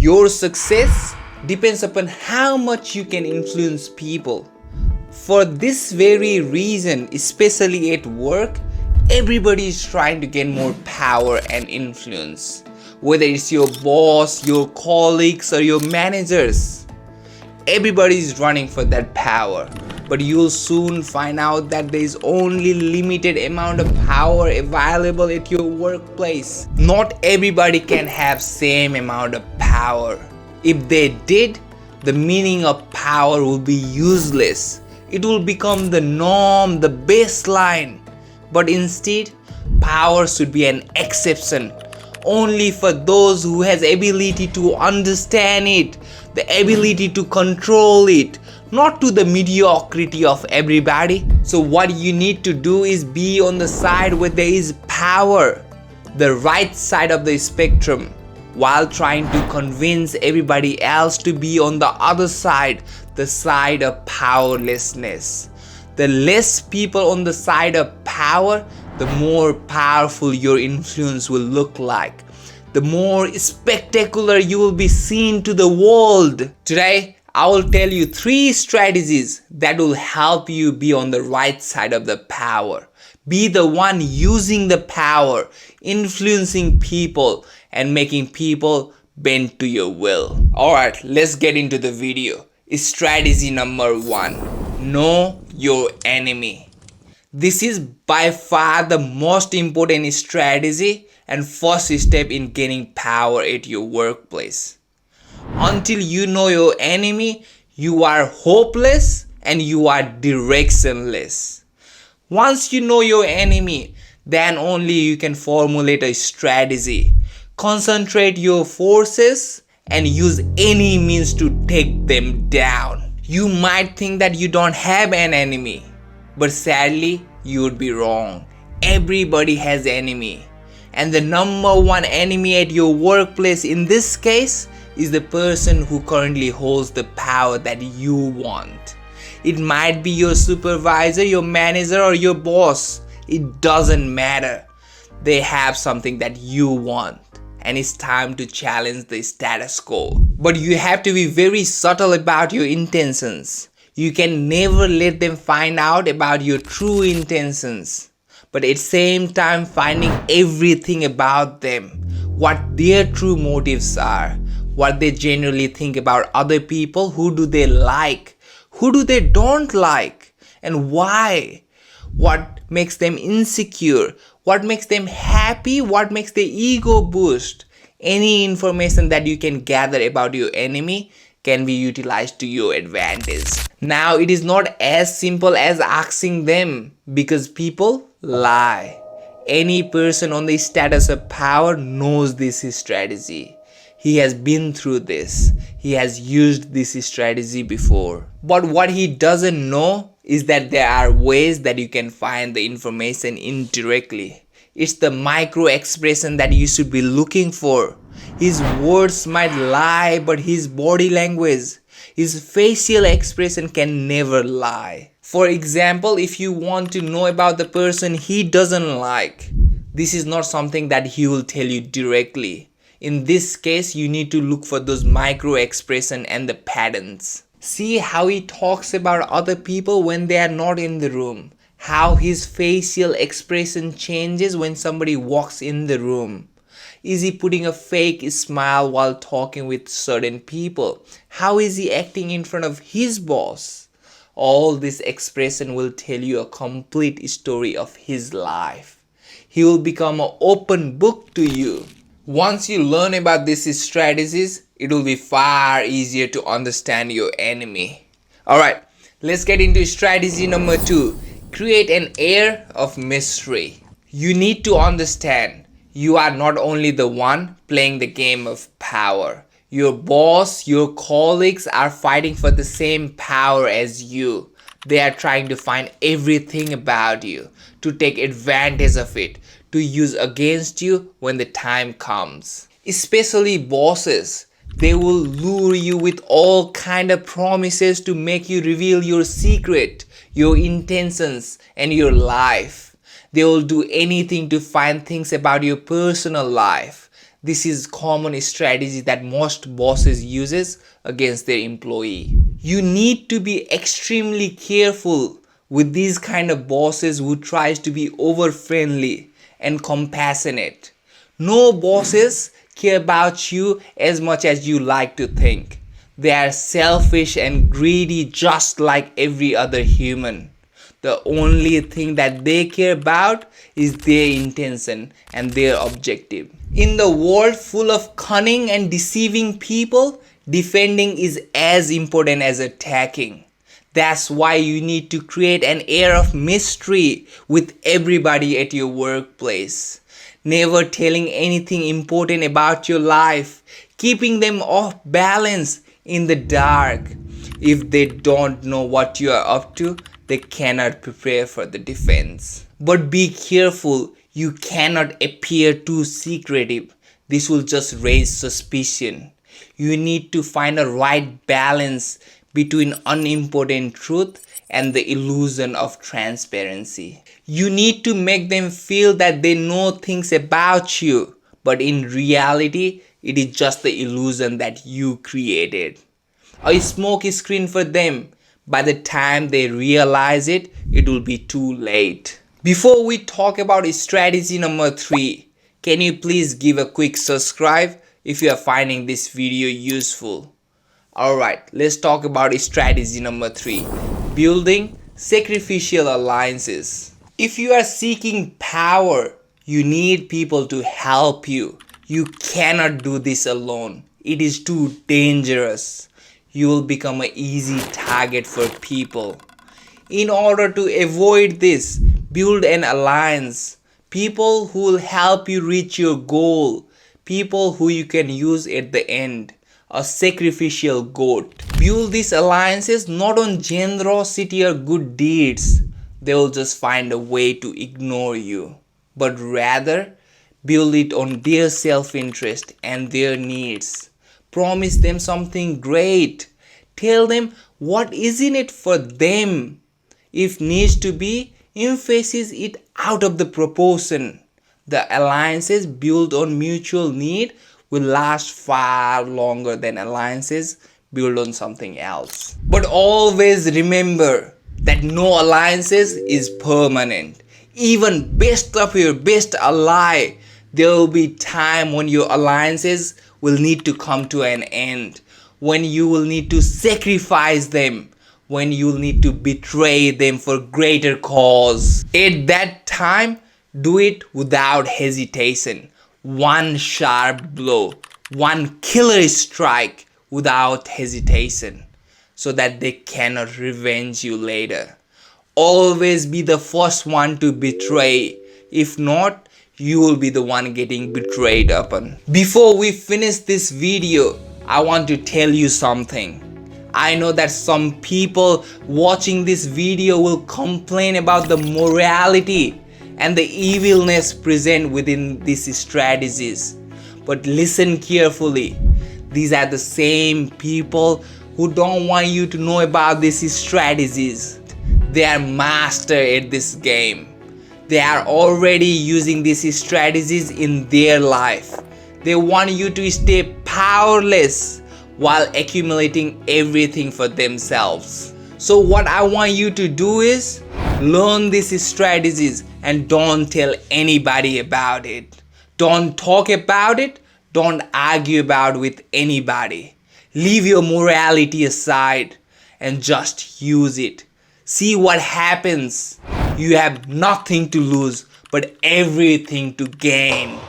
Your success depends upon how much you can influence people. For this very reason, especially at work, everybody is trying to gain more power and influence. Whether it's your boss, your colleagues, or your managers, everybody is running for that power. But you'll soon find out that there is only limited amount of power available at your workplace. Not everybody can have same amount of power. If they did, the meaning of power will be useless. It will become the norm, the baseline. But instead, power should be an exception. Only for those who has ability to understand it, the ability to control it, not to the mediocrity of everybody. So what you need to do is be on the side where there is power, the right side of the spectrum, while trying to convince everybody else to be on the other side, the side of powerlessness. The less people on the side of power, the more powerful your influence will look like. The more spectacular you will be seen to the world. Today, I will tell you 3 strategies that will help you be on the right side of the power. Be the one using the power, influencing people, and making people bend to your will. Alright, let's get into the video. Strategy number 1. Know your enemy. This is by far the most important strategy and first step in gaining power at your workplace. Until you know your enemy, you are hopeless and you are directionless. Once you know your enemy, then only you can formulate a strategy. Concentrate your forces and use any means to take them down. You might think that you don't have an enemy, but sadly, you would be wrong. Everybody has an enemy. And the number one enemy at your workplace in this case is the person who currently holds the power that you want. It might be your supervisor, your manager, or your boss. It doesn't matter. They have something that you want. And it's time to challenge the status quo. But you have to be very subtle about your intentions. You can never let them find out about your true intentions. But at the same time, finding everything about them, what their true motives are, what they generally think about other people, who do they like, who do they don't like, and why, what makes them insecure, what makes them happy, what makes their ego boost. Any information that you can gather about your enemy can be utilized to your advantage. Now, it is not as simple as asking them, because people lie. Any person on the status of power knows this strategy. He has been through this. He has used this strategy before. But what he doesn't know is that there are ways that you can find the information indirectly. It's the micro expression that you should be looking for. His words might lie, but his body language, his facial expression can never lie. For example, if you want to know about the person he doesn't like, this is not something that he will tell you directly. In this case, you need to look for those micro expressions and the patterns. See how he talks about other people when they are not in the room. How his facial expression changes when somebody walks in the room. Is he putting a fake smile while talking with certain people? How is he acting in front of his boss? All this expression will tell you a complete story of his life. He will become an open book to you. Once you learn about these strategies, it will be far easier to understand your enemy. Alright, let's get into strategy number 2. Create an air of mystery. You need to understand, you are not only the one playing the game of power. Your boss, your colleagues are fighting for the same power as you. They are trying to find everything about you, to take advantage of it, to use against you when the time comes. Especially bosses. They will lure you with all kind of promises to make you reveal your secret, your intentions, and your life. They will do anything to find things about your personal life. This is common strategy that most bosses uses against their employee. You need to be extremely careful with these kind of bosses who tries to be over friendly and compassionate. No bosses care about you as much as you like to think. They are selfish and greedy just like every other human. The only thing that they care about is their intention and their objective. In the world full of cunning and deceiving people, defending is as important as attacking. That's why you need to create an air of mystery with everybody at your workplace. Never telling anything important about your life, keeping them off balance in the dark. If they don't know what you are up to, they cannot prepare for the defense. But be careful, you cannot appear too secretive. This will just raise suspicion. You need to find a right balance between unimportant truth and the illusion of transparency. You need to make them feel that they know things about you, but in reality, it is just the illusion that you created. A smoke screen for them. By the time they realize it, it will be too late. Before we talk about strategy number 3, can you please give a quick subscribe if you are finding this video useful? Alright, let's talk about strategy number 3, building sacrificial alliances. If you are seeking power, you need people to help you. You cannot do this alone. It is too dangerous. You will become an easy target for people. In order to avoid this, build an alliance. People who will help you reach your goal. People who you can use at the end. A sacrificial goat. Build these alliances not on generosity or good deeds. They will just find a way to ignore you. But rather, build it on their self-interest and their needs. Promise them something great. Tell them what is in it for them. If needs to be, emphasize it out of the proportion. The alliances built on mutual need will last far longer than alliances built on something else. But always remember that no alliances is permanent. Even best of your best ally, there will be time when your alliances will need to come to an end, when you will need to sacrifice them, when you will need to betray them for greater cause. At that time, do it without hesitation. One sharp blow, one killer strike without hesitation, so that they cannot revenge you later. Always be the first one to betray. If not, you will be the one getting betrayed upon. Before we finish this video, I want to tell you something. I know that some people watching this video will complain about the morality and the evilness present within these strategies. But listen carefully. These are the same people who don't want you to know about these strategies. They are master at this game. They are already using these strategies in their life. They want you to stay powerless while accumulating everything for themselves. So what I want you to do is learn these strategies and don't tell anybody about it. Don't talk about it. Don't argue about it with anybody. Leave your morality aside and just use it. See what happens. You have nothing to lose but everything to gain.